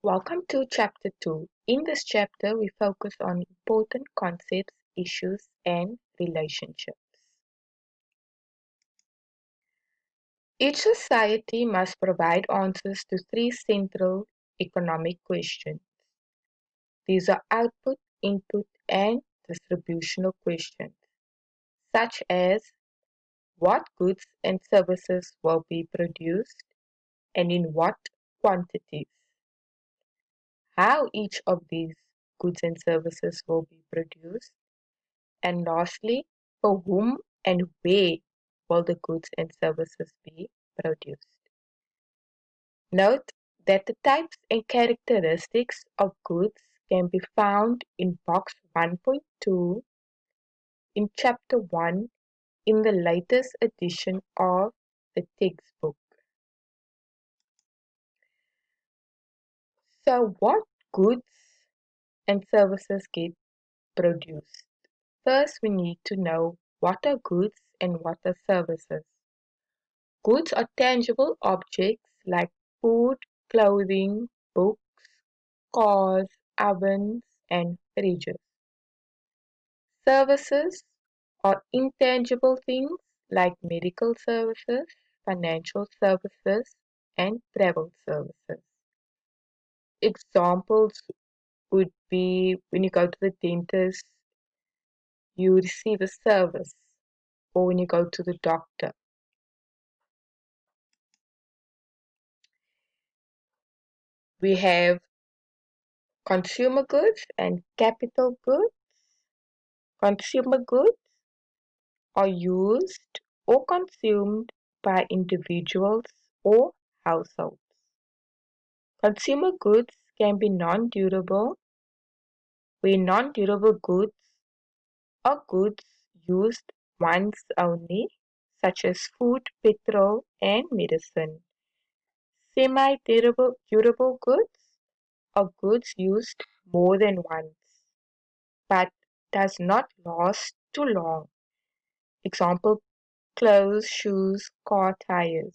Welcome to Chapter 2. In this chapter, we focus on important concepts, issues, and relationships. Each society must provide answers to three central economic questions. These are output, input, and distributional questions, such as what goods and services will be produced and in what quantities, how each of these goods and services will be produced, and lastly, for whom and where will the goods and services be produced? Note that the types and characteristics of goods can be found in box 1.2 in chapter 1 in the latest edition of the textbook. So what goods and services get produced? First, we need to know what are goods and what are services. Goods are tangible objects like food, clothing, books, cars, ovens, and fridges. Services are intangible things like medical services, financial services, and travel services. Examples would be when you go to the dentist, you receive a service, or when you go to the doctor. We have consumer goods and capital goods. Consumer goods are used or consumed by individuals or households. Consumer goods can be non-durable, where non-durable goods are goods used once only, such as food, petrol, and medicine. Semi-durable goods are goods used more than once, but does not last too long. Example, clothes, shoes, car tires.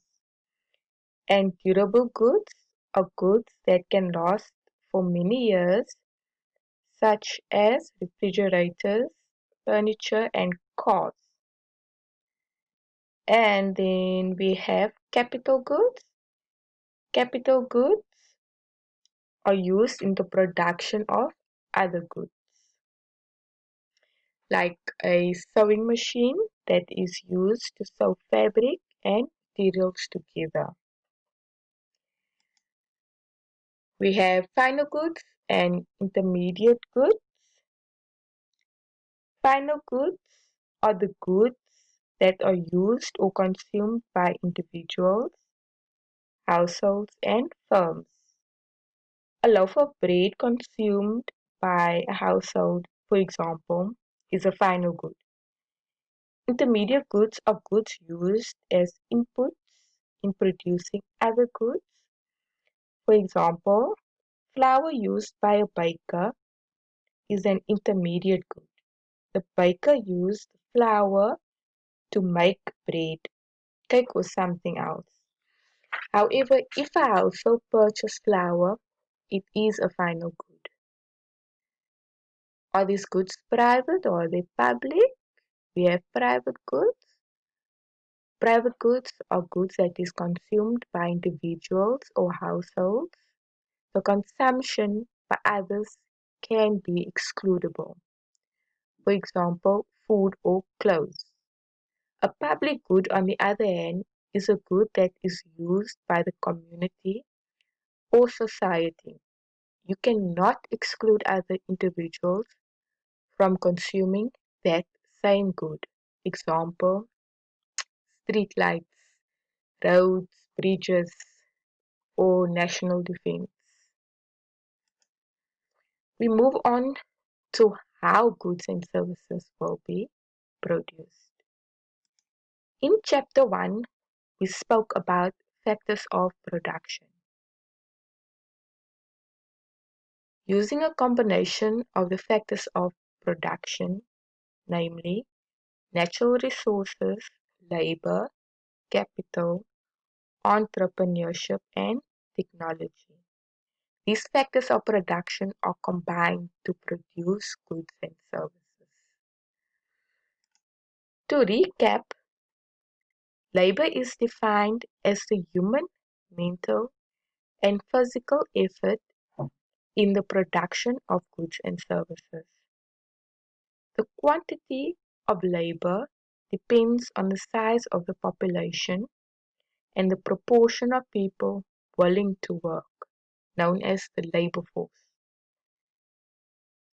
And durable goods are goods that can last for many years, such as refrigerators, furniture, and cars. And then we have capital goods. Capital goods are used in the production of other goods, like a sewing machine that is used to sew fabric and materials together. We have final goods and intermediate goods. Final goods are the goods that are used or consumed by individuals, households, and firms. A loaf of bread consumed by a household, for example, is a final good. Intermediate goods are goods used as inputs in producing other goods. For example, flour used by a baker is an intermediate good. The baker used flour to make bread, cake, or something else. However, if a household purchases flour, it is a final good. Are these goods private or are they public? We have private goods. Private goods are goods that is consumed by individuals or households. The consumption by others can be excludable. For example, food or clothes. A public good, on the other hand, is a good that is used by the community or society. You cannot exclude other individuals from consuming that same good. Example, street lights, roads, bridges, or national defense. We move on to how goods and services will be produced. In chapter 1, we spoke about factors of production. Using a combination of the factors of production, namely natural resources, labor, capital, entrepreneurship, and technology. These factors of production are combined to produce goods and services. To recap, labor is defined as the human, mental, and physical effort in the production of goods and services. The quantity of labor depends on the size of the population and the proportion of people willing to work, known as the labor force.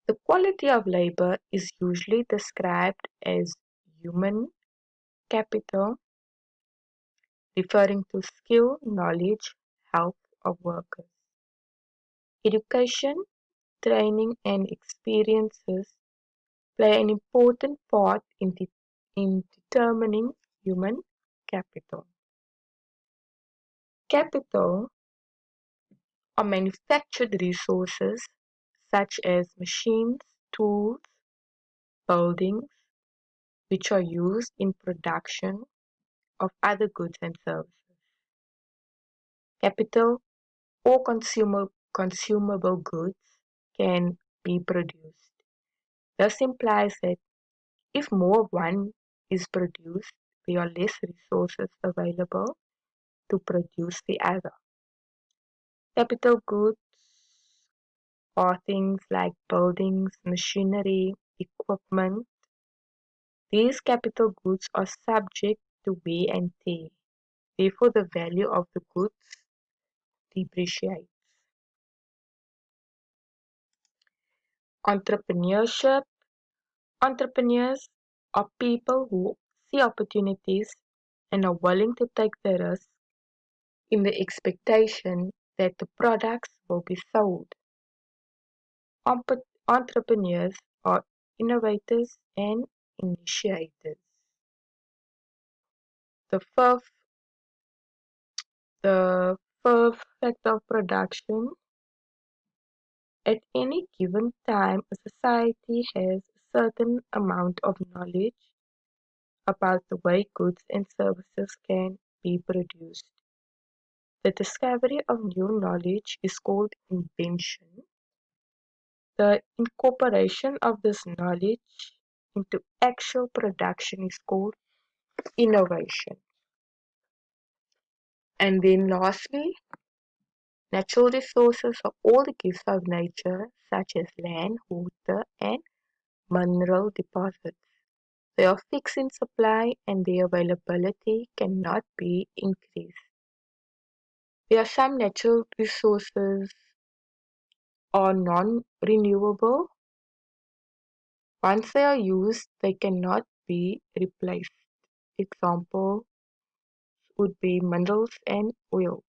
The quality of labor is usually described as human capital, referring to skill, knowledge, health of workers. Education, training, and experiences play an important part in determining human capital. Capital are manufactured resources such as machines, tools, buildings, which are used in production of other goods and services. Capital or consumable goods can be produced. This implies that if more of one is produced, there are less resources available to produce the other. Capital goods are things like buildings, machinery, equipment. These capital goods are subject to wear and tear. Therefore, the value of the goods depreciates. Entrepreneurship. Entrepreneurs are people who see opportunities and are willing to take the risk in the expectation that the products will be sold. Entrepreneurs are innovators and initiators. The fifth, the fifth factor of production. At any given time, a society has a certain amount of knowledge about the way goods and services can be produced. The discovery of new knowledge is called invention. The incorporation of this knowledge into actual production is called innovation. And then lastly, natural resources are all the gifts of nature, such as land, water, and mineral deposits. They are fixed in supply and their availability cannot be increased. There are some natural resources are non-renewable. Once they are used, they cannot be replaced. Example would be minerals and oil.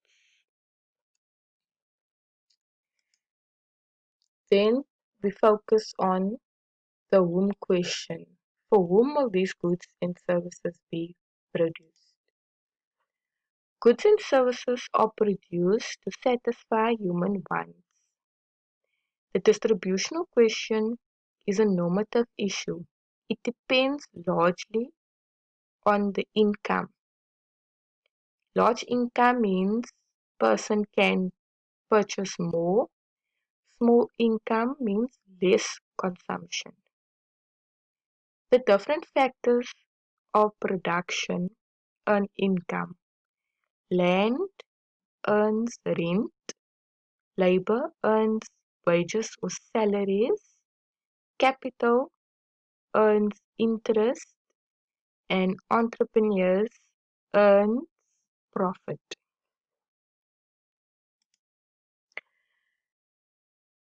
Then we focus on the whom question. For whom will these goods and services be produced? Goods and services are produced to satisfy human wants. The distributional question is a normative issue. It depends largely on the income. Large income means person can purchase more. Small income means less consumption. The different factors of production earn income. Land earns rent, labor earns wages or salaries, capital earns interest, and entrepreneurs earn profit.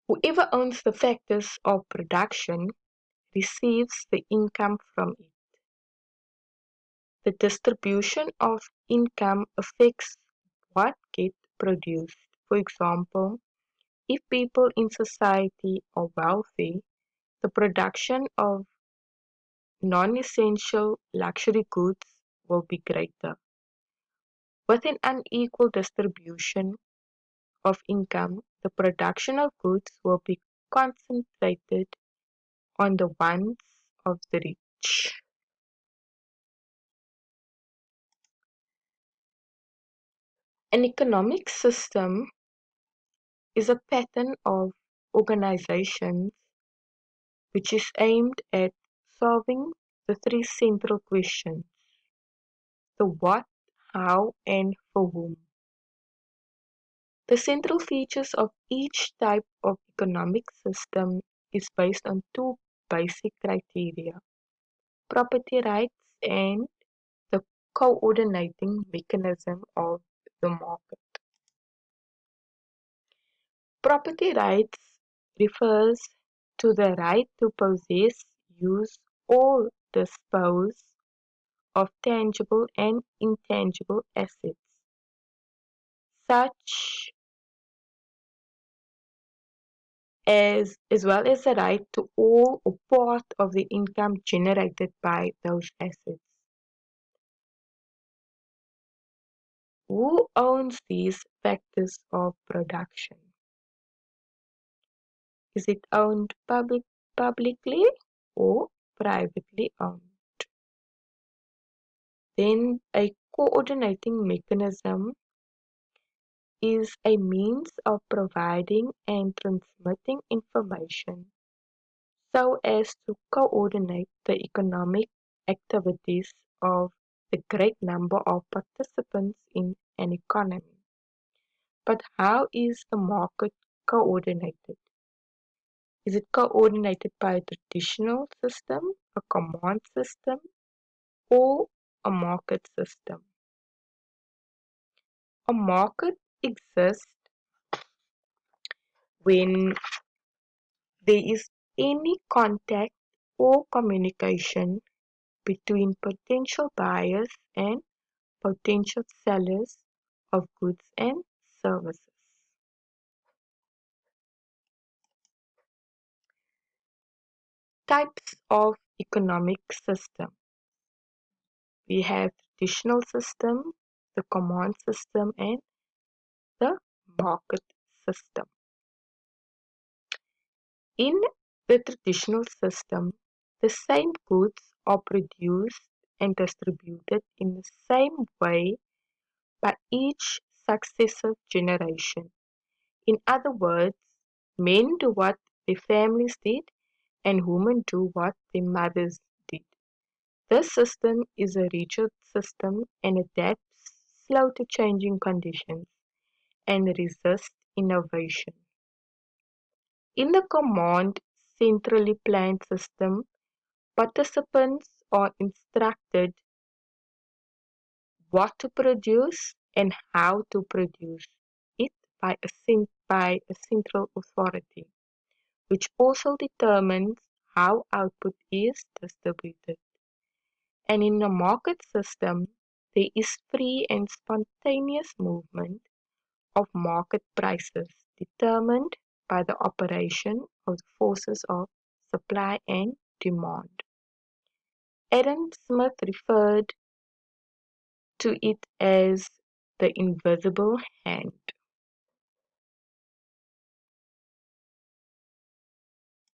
Whoever owns the factors of production receives the income from it. The distribution of income affects what gets produced. For example, if people in society are wealthy, the production of non-essential luxury goods will be greater. With an unequal distribution of income, the production of goods will be concentrated on the wants of the rich. An economic system is a pattern of organizations which is aimed at solving the three central questions: the what, how, and for whom. The central features of each type of economic system is based on two basic criteria: property rights and the coordinating mechanism of the market. Property rights refers to the right to possess, use, or dispose of tangible and intangible assets, such as well as the right to all or part of the income generated by those assets. Who owns these factors of production? Is it owned publicly or privately owned? Then a coordinating mechanism is a means of providing and transmitting information so as to coordinate the economic activities of the great number of participants in an economy. But how is the market coordinated? Is it coordinated by a traditional system, a command system, or a market system? A market exists when there is any contact or communication between potential buyers and potential sellers of goods and services. Types of economic system. We have traditional system, the command system, and the market system. In the traditional system, the same goods are produced and distributed in the same way by each successive generation. In other words, men do what their families did and women do what their mothers did. This system is a rigid system and adapts slow to changing conditions and resists innovation. In the command centrally planned system, participants are instructed what to produce and how to produce it by a central authority, which also determines how output is distributed. And in a market system, there is free and spontaneous movement of market prices determined by the operation of the forces of supply and demand. Adam Smith referred to it as the invisible hand.